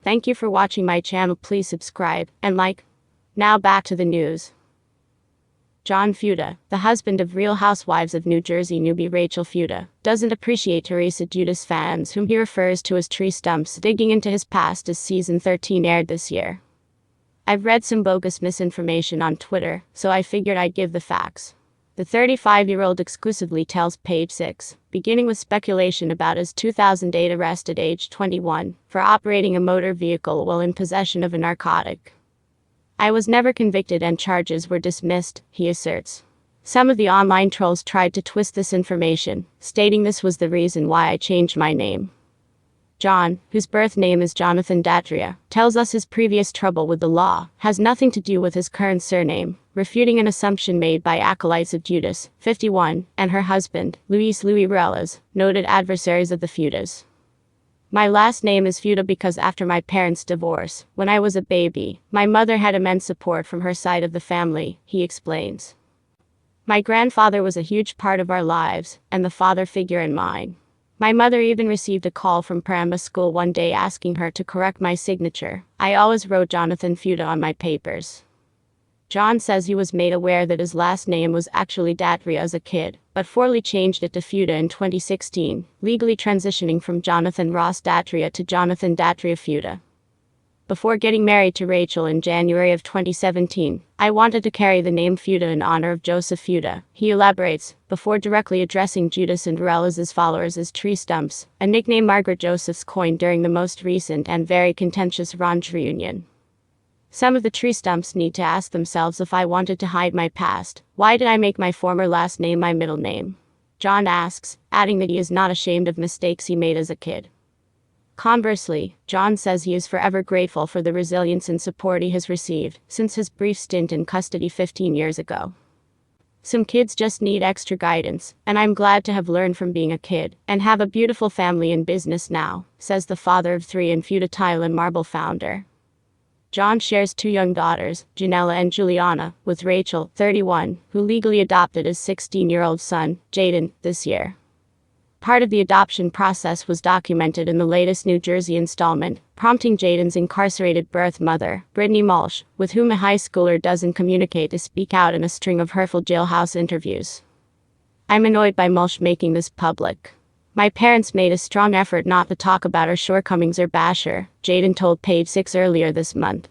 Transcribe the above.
Thank you for watching my channel. Please subscribe and like. Now back to the news. John Fuda, the husband of Real Housewives of New Jersey newbie Rachel Fuda, doesn't appreciate Teresa Giudice fans, whom he refers to as Tre Stumps, digging into his past as season 13 aired this year. I've read some bogus misinformation on Twitter, so I figured I'd give the facts. The 35-year-old exclusively tells Page 6, beginning with speculation about his 2008 arrest at age 21 for operating a motor vehicle while in possession of a narcotic. I was never convicted and charges were dismissed, he asserts. Some of the online trolls tried to twist this information, stating this was the reason why I changed my name. John, whose birth name is Jonathan Fuda, tells us his previous trouble with the law has nothing to do with his current surname, refuting an assumption made by acolytes of Giudice, 51, and her husband, Louie Ruelas, noted adversaries of the Fudas. My last name is Fuda because after my parents' divorce, when I was a baby, my mother had immense support from her side of the family, he explains. My grandfather was a huge part of our lives, and the father figure in mine. My mother even received a call from Paramus school one day asking her to correct my signature. I always wrote Jonathan Fuda on my papers. John says he was made aware that his last name was actually Fuda as a kid, but formally changed it to Fuda in 2016, legally transitioning from Jonathan Ross Fuda to Jonathan Fuda. Before getting married to Rachel in January of 2017, I wanted to carry the name Fuda in honor of Joseph Fuda, he elaborates, before directly addressing Giudice and Ruelas' followers as Tre Stumps, a nickname Margaret Josephs coined during the most recent and very contentious RHONJ reunion. Some of the Tre Stumps need to ask themselves if I wanted to hide my past, why did I make my former last name my middle name? John asks, adding that he is not ashamed of mistakes he made as a kid. Conversely, John says he is forever grateful for the resilience and support he has received since his brief stint in custody 15 years ago. Some kids just need extra guidance, and I'm glad to have learned from being a kid and have a beautiful family and business now, says the father of 3 and Fuda Tile and Marble founder. John shares 2 young daughters, Janella and Juliana, with Rachel, 31, who legally adopted his 16-year-old son, Jaden, this year. Part of the adoption process was documented in the latest New Jersey installment, prompting Jaden's incarcerated birth mother, Brittany Mulch, with whom a high schooler doesn't communicate, to speak out in a string of hurtful jailhouse interviews. I'm annoyed by Mulch making this public. My parents made a strong effort not to talk about her shortcomings or bash her, Jaden told Page 6 earlier this month.